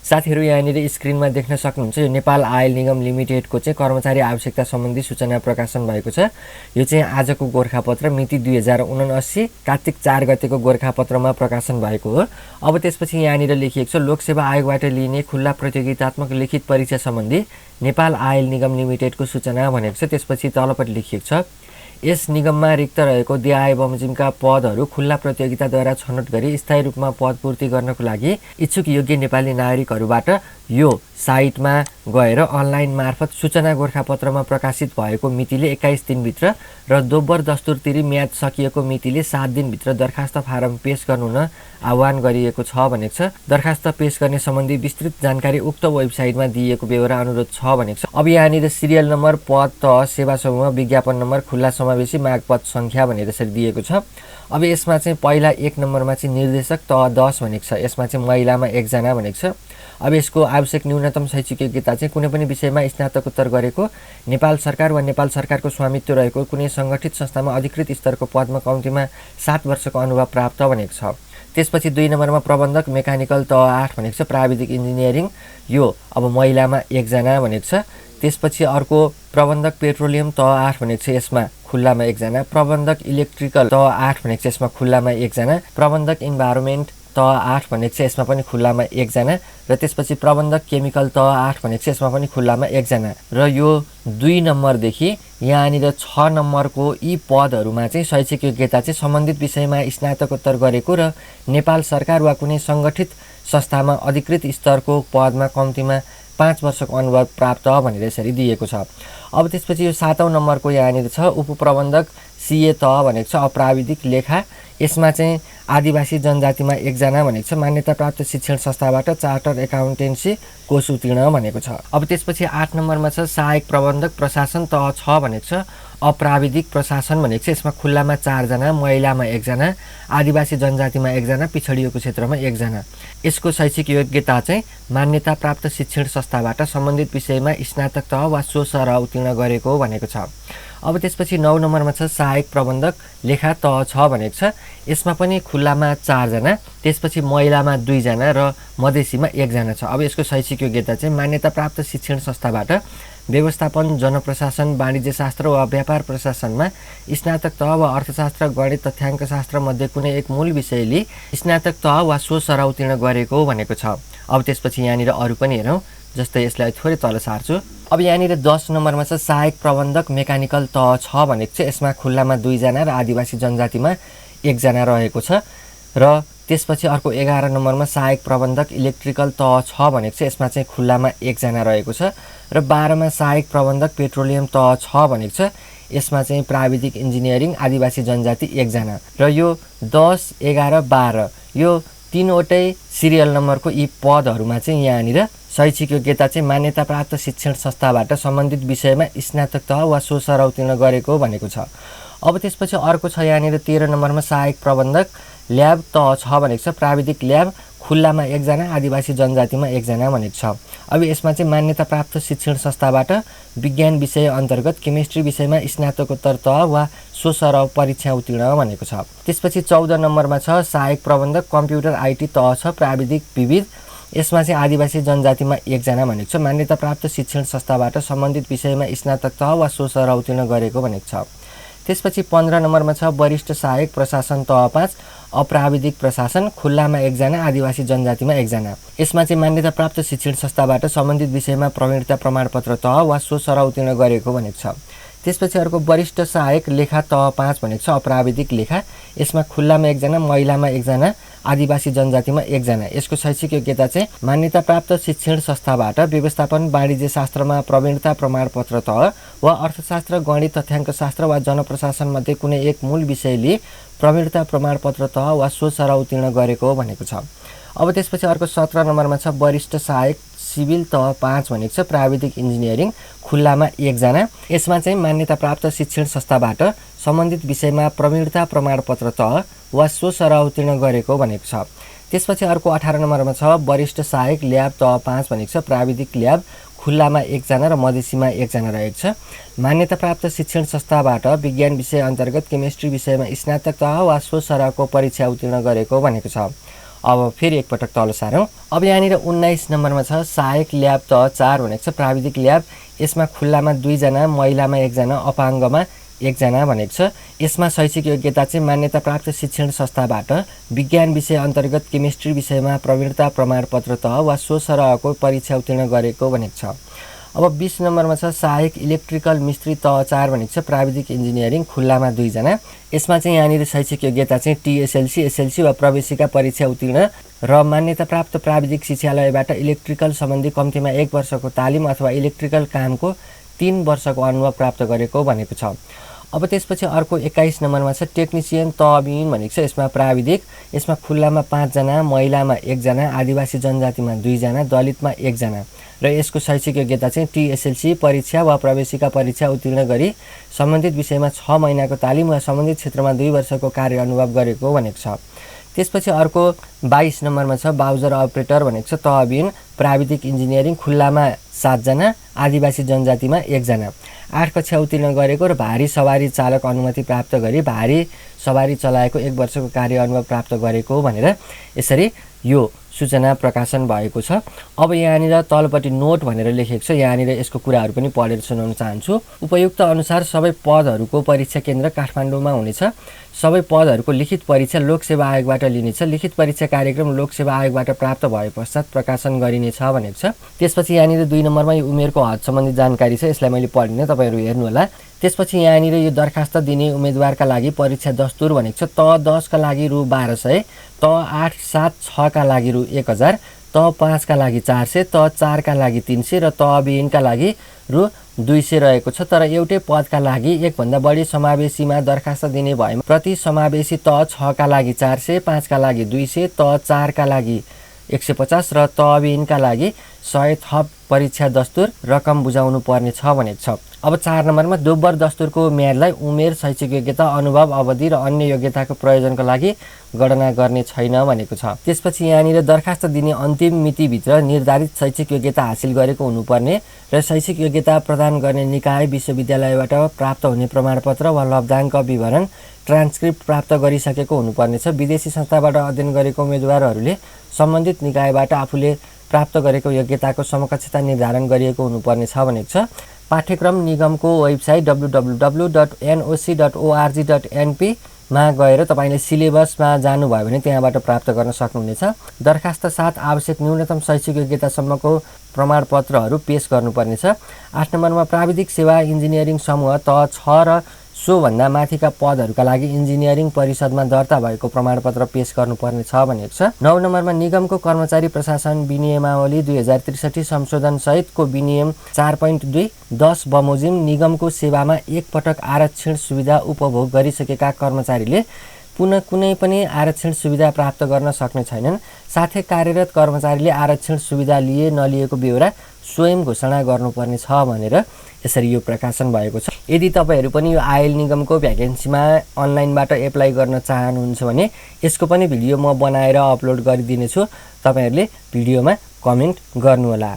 साथीहरू यहाँनिर स्क्रिनमा देख्न सक्नुहुन्छ यो नेपाल आयल निगम लिमिटेडको चाहिँ कर्मचारी आवश्यकता सम्बन्धी सूचना प्रकाशन भएको छ। यो चाहिँ आजको गोरखापत्र मिति 2079 कार्तिक 4 गतेको गोरखापत्रमा प्रकाशन भएको हो। अब त्यसपछि यहाँनिर लेखिएको छ लोकसेवा आयोगबाट लिइने खुल्ला प्रतियोगितात्मक लिखित परीक्षा सम्बन्धी नेपाल आयल निगम लिमिटेडको सूचना भनेको छ। त्यसपछि तलपट्टि लेखिएको छ यस निगममा रिक्त रहेको देहाय बमोजिमका पदहरू खुल्ला प्रतियोगिताद्वारा छनौट गरी स्थायी रूपमा पद पूर्ति गर्नको लागि इच्छुक योग्य नेपाली नागरिकहरूबाट यो साइटमा गएर अनलाइन मार्फत सूचना गोरखापत्रमा प्रकाशित भएको मितिले 21 दिनभित्र र दोब्बर दस्तुर तिरी म्याद सकिएको मितिले 7 दिनभित्र दरखास्त फारम पेश गर्नु हुन आह्वान गरिएको छ भनेको छ। दरखास्त पेश गर्ने सम्बन्धी विस्तृत जानकारी उक्त वेबसाइटमा दिएको बेहोरा अनुरोध छ भनेको छ। अब यहाँनिर सिरियल नम्बर, पद, तह, सेवा समूह, विज्ञापन नम्बर, खुल्ला समावेशी, माग पद सङ्ख्या भनेर यसरी दिएको छ। अब यसमा चाहिँ पहिला 1 नम्बरमा चाहिँ निर्देशक तह 10 भनेको छ। यसमा चाहिँ महिलामा 1 जना भनेको छ। अब यसको आवश्यक न्यूनतम शैक्षिक योग्यता चाहिँ कुनै पनि विषयमा स्नातकोत्तर गरेको, नेपाल सरकार वा नेपाल सरकारको स्वामित्व रहेको कुनै सङ्गठित संस्थामा अधिकृत स्तरको पदमा कम्तीमा 7 वर्षको अनुभव प्राप्त भनेको छ। त्यसपछि 2 नम्बरमा प्रबन्धक मेकानिकल तह 8 भनेको छ। प्राविधिक इन्जिनियरिङ यो अब महिलामा 1 जना भनेको छ। त्यसपछि अर्को प्रबन्धक पेट्रोलियम तह 8 भनेको छ। यसमा खुल्लामा 1 जना। प्रबन्धक इलेक्ट्रिकल तह 8 भनेको छ। यसमा खुल्लामा 1 जना। प्रबन्धक इन्भाइरोमेन्ट तह 8 भनेको छ। यसमा पनि खुल्लामा 1 जना। र त्यसपछि प्रबन्धक केमिकल तह 8 भनेको छ। यसमा पनि खुल्लामा 1 जना। र यो 2 नम्बरदेखि यहाँनिर 6 नम्बरको यी पदहरूमा चाहिँ शैक्षिक योग्यता चाहिँ सम्बन्धित विषयमा स्नातकोत्तर गरेको र नेपाल सरकार वा कुनै सङ्गठित संस्थामा अधिकृत स्तरको पदमा कम्तीमा 5 वर्षको अनुभव प्राप्त भनेर यसरी दिएको छ। अब त्यसपछि यो 7औं नम्बरको यहाँनिर छ उपप्रबन्धक सीए तह भनेको छ। अप्राविधिक लेखा यसमा चाहिँ आदिवासी जनजातिमा 1 जना भनेको छ। मान्यता प्राप्त शिक्षण संस्थाबाट चार्टर एकाउन्टेन्सी कोर्स उत्तीर्ण भनेको छ। अब त्यसपछि 8 नम्बरमा छ सहायक प्रबन्धक प्रशासन तह 6 भनेको छ। अप्राविधिक प्रशासन भनेको छ। यसमा खुल्लामा 4 जना, महिलामा 1 जना, आदिवासी जनजातिमा 1 जना, पिछडिएको क्षेत्रमा 1 जना। यसको शैक्षिक योग्यता चाहिँ मान्यता प्राप्त शिक्षण संस्थाबाट सम्बन्धित विषयमा स्नातक तह वा सो सरह उत्तीर्ण गरेको भनेको छ। अब त्यसपछि 9 नम्बरमा छ सहायक प्रबन्धक लेखा तह 6 भनेको छ। यसमा पनि खुल्लामा 4 जना, त्यसपछि महिलामा 2 जना र मधेसीमा 1 जना छ। अब यसको शैक्षिक योग्यता चाहिँ मान्यता प्राप्त शिक्षण संस्थाबाट व्यवस्थापन, जनप्रशासन, वाणिज्य शास्त्र वा व्यापार प्रशासनमा स्नातक तह वा अर्थशास्त्र, गणित, तथ्याङ्कशास्त्र मध्ये कुनै एक मूल विषयले स्नातक तह वा सो सरह उत्तीर्ण गरेको भनेको छ। अब त्यसपछि यहाँनिर अरू पनि हेरौँ, जस्तै यसलाई थोरै तल सार्छु। अब यहाँनिर 10 नम्बरमा छ सहायक प्रबन्धक मेकानिकल तह 6 भनेको छ। यसमा खुल्लामा 2 जना र आदिवासी जनजातिमा 1 जना रहेको छ। र त्यसपछि अर्को 11 नम्बरमा सहायक प्रबन्धक इलेक्ट्रिकल तह 6 भनेको छ। यसमा चाहिँ खुल्लामा 1 जना रहेको छ। र 12मा सहायक प्रबन्धक पेट्रोलियम तह 6 भनेको छ। यसमा चाहिँ प्राविधिक इन्जिनियरिङ आदिवासी जनजाति 1 जना। र यो 10, 11, 12 यो तीनवटै सिरियल नम्बरको यी पदहरूमा चाहिँ यहाँनिर शैक्षिक योग्यता चाहिँ मान्यता प्राप्त शिक्षण संस्थाबाट सम्बन्धित विषयमा स्नातक तह वा सो सरह उत्तीर्ण गरेको भनेको छ। अब त्यसपछि अर्को छ यहाँनिर 13 नम्बरमा सहायक प्रबन्धक ल्याब तह 6 भनेको छ। प्राविधिक ल्याब खुल्लामा 1 जना, आदिवासी जनजातिमा 1 जना भनेको छ। अब यसमा चाहिँ मान्यता प्राप्त शिक्षण संस्थाबाट विज्ञान विषय अन्तर्गत केमिस्ट्री विषयमा स्नातकोत्तर तह वा सो सरह परीक्षा उत्तीर्ण भनेको छ। त्यसपछि 14 नम्बरमा छ सहायक प्रबन्धक कम्प्युटर आइटी तह 6 प्राविधिक विविध। यसमा चाहिँ आदिवासी जनजातिमा 1 जना भनेको छ। मान्यता प्राप्त शिक्षण संस्थाबाट सम्बन्धित विषयमा स्नातक तह वा सो सरह उत्तीर्ण गरेको भनेको छ। त्यसपछि 15 नम्बरमा छ वरिष्ठ सहायक प्रशासन तह 5 अप्राविधिक प्रशासन खुल्लामा 1 जना, आदिवासी जनजातिमा 1 जना। यसमा चाहिँ मान्यता प्राप्त शिक्षण संस्थाबाट सम्बन्धित विषयमा प्रवीणता प्रमाणपत्र तह वा सो सरह उत्तीर्ण गरेको भनेको छ। त्यसपछि अर्को वरिष्ठ सहायक लेखा तह 5 भनेको छ अप्राविधिक लेखा। यसमा खुल्लामा 1 जना, महिलामा 1 जना, आदिवासी जनजातिमा 1 जना। यसको शैक्षिक योग्यता चाहिँ मान्यता प्राप्त शिक्षण संस्थाबाट व्यवस्थापन, वाणिज्य शास्त्रमा प्रवीणता प्रमाणपत्र तह वा अर्थशास्त्र, गणित, तथ्याङ्कशास्त्र वा जनप्रशासन मध्ये कुनै एक मूल विषयले प्रवीणता प्रमाणपत्र तह वा सो सरह उत्तीर्ण गरेको भनेको छ। अब त्यसपछि अर्को 17 नम्बरमा छ वरिष्ठ सहायक सिभिल तह 5 भनेको छ। प्राविधिक इन्जिनियरिङ खुल्लामा 1 जना। यसमा चाहिँ मान्यता प्राप्त शिक्षण संस्थाबाट सम्बन्धित विषयमा प्रवीणता प्रमाणपत्र तह वा सो सरह उत्तीर्ण गरेको भनेको छ। त्यसपछि अर्को 18 नम्बरमा छ वरिष्ठ सहायक ल्याब तह 5 भनेको छ। प्राविधिक ल्याब खुल्लामा 1 जना र मधेसीमा 1 जना रहेको छ। मान्यता प्राप्त शिक्षण संस्थाबाट विज्ञान विषय अन्तर्गत केमिस्ट्री विषयमा स्नातक तह वा सो सरहको परीक्षा उत्तीर्ण गरेको भनेको छ। अब फेरि एकपटक तल सारौँ। अब यहाँनिर 19 नम्बरमा छ सहायक ल्याब तह 4 भनेको छ प्राविधिक ल्याब। यसमा खुल्लामा 2 जना, महिलामा 1 जना, अपाङ्गमा 1 जना भनेको छ। यसमा शैक्षिक योग्यता चाहिँ मान्यता प्राप्त शिक्षण संस्थाबाट विज्ञान विषय अन्तर्गत केमिस्ट्री विषयमा प्रवीणता प्रमाणपत्र तह वा सो सरहको परीक्षा उत्तीर्ण गरेको भनेको छ। अब 20 नम्बरमा छ सहायक इलेक्ट्रिकल मिस्त्री तह 4 भनेको छ प्राविधिक इन्जिनियरिङ, खुल्लामा 2 जना। यसमा चाहिँ यहाँनिर शैक्षिक योग्यता चाहिँ टीएसएलसी, एसएलसी वा प्रवेशिका परीक्षा उत्तीर्ण र मान्यता प्राप्त प्राविधिक शिक्षालयबाट इलेक्ट्रिकल सम्बन्धी कम्तीमा 1 वर्षको तालिम अथवा इलेक्ट्रिकल कामको 3 वर्षको अनुभव प्राप्त गरेको भनेको छ। अब त्यसपछि अर्को 21 नम्बरमा छ टेक्निसियन तहबिन भनेको छ। यसमा प्राविधिक, यसमा खुल्लामा 5 जना, महिलामा 1 जना, आदिवासी जनजातिमा 2 जना, दलितमा 1 जना र यसको शैक्षिक योग्यता चाहिँ टीएसएलसी परीक्षा वा प्रवेशिका परीक्षा उत्तीर्ण गरी सम्बन्धित विषयमा 6 महिनाको तालिम वा सम्बन्धित क्षेत्रमा 2 वर्षको कार्य अनुभव गरेको भनेको छ। त्यसपछि अर्को 22 नम्बरमा छ बाउजर अपरेटर भनेको छ तहबिन, प्राविधिक इन्जिनियरिङ, खुल्लामा 7 जना, आदिवासी जनजातिमा 1 जना, 8 कक्षा उत्तीर्ण गरेको र भारी सवारी चालक अनुमति प्राप्त गरी भारी सवारी चलाएको 1 वर्षको कार्य अनुभव प्राप्त गरेको भनेर यसरी यो सूचना प्रकाशन भएको छ। अब यहाँनिर तलपट्टि नोट भनेर लेखेको छ, यहाँनिर यसको कुराहरू पनि पढेर सुनाउन चाहन्छु। उपयुक्त अनुसार सबै पदहरूको परीक्षा केन्द्र काठमाडौँमा हुनेछ। सबै पदहरूको लिखित परीक्षा लोकसेवा आयोगबाट लिनेछ। लिखित परीक्षा कार्यक्रम लोकसेवा आयोगबाट प्राप्त भए पश्चात प्रकाशन गरिनेछ भनेको छ। त्यसपछि यहाँनिर 2 नम्बरमा यो उमेरको हद सम्बन्धी जानकारी छ, यसलाई मैले पढिनँ, तपाईँहरू हेर्नु होला। त्यसपछि यहाँनिर यो दरखास्त दिने उम्मेदवारका लागि परीक्षा दस्तुर भनेको छ। तह 10 का लागि रु 1200, तह 8, 7, 6 का लागि रु 1000, तह 5 का लागि 400, तह 4 का लागि 300 र तहबिनका लागि रु 200 रहेको छ। तर एउटै पदका लागि 1 भन्दा बढी समावेशीमा दरखास्त दिने भएमा प्रति समावेशी तह 6 का लागि 400, 5 का लागि 200, तह 4 का लागि 150 र तहबिनका लागि 100 थप परीक्षा दस्तुर रकम बुझाउनु पर्ने छ भनेको छ। अब 4 नम्बरमा दोब्बर दस्तुरको म्यादलाई उमेर, शैक्षिक योग्यता, अनुभव अवधि र अन्य योग्यताको प्रयोजनको लागि गणना गर्ने छैन भनेको छ। त्यसपछि यहाँनिर दरखास्त दिने अन्तिम मितिभित्र निर्धारित शैक्षिक योग्यता हासिल गरेको हुनुपर्ने र शैक्षिक योग्यता प्रदान गर्ने निकाय विश्वविद्यालयबाट प्राप्त हुने प्रमाणपत्र वा लब्धाङ्क विवरण ट्रान्सक्रिप्ट प्राप्त गरिसकेको हुनुपर्नेछ। विदेशी संस्थाबाट अध्ययन गरेको उम्मेदवारहरूले सम्बन्धित निकायबाट आफूले प्राप्त गरेको योग्यताको समकक्षता निर्धारण गरिएको हुनुपर्नेछ भनेको छ। पाठ्यक्रम निगमको वेबसाइट www.noc.org.np मा गएर तपाईले सिलेबसमा जानुभयो भने त्यहाँबाट प्राप्त गर्न सक्नुहुनेछ। दरखास्त साथ आवश्यक न्यूनतम शैक्षिक योग्यतासम्मको प्रमाणपत्रहरू पेश गर्नुपर्नेछ। 8 नम्बरमा प्राविधिक सेवा इन्जिनियरिङ समूह तह 6 र सोभन्दा माथिका पदहरूका लागि इन्जिनियरिङ परिषदमा दर्ता भएको प्रमाणपत्र पेश गर्नुपर्ने छ भनेको छ। 9 नम्बरमा निगमको कर्मचारी प्रशासन विनियमावली 2063 संशोधन सहितको विनियम 4.2 10 बमोजिम निगमको सेवामा एक पटक आरक्षण सुविधा उपभोग गरिसकेका कर्मचारीले पुनः कुनै पनि आरक्षण सुविधा प्राप्त गर्न सक्ने छैनन्। साथै कार्यरत कर्मचारीले आरक्षण सुविधा लिए नलिएको बेहोरा स्वयं घोषणा गर्नुपर्ने छ भनेर यसरी यो प्रकाशन भएको छ। यदि तपाईहरु पनि यो आयल निगमको भ्याकेन्सीमा अनलाइनबाट एप्लाई गर्न चाहनुहुन्छ भने यसको पनि भिडियो म बनाएर अपलोड गरिदिनेछु, तपाईहरुले भिडियोमा कमेन्ट गर्नुहोला।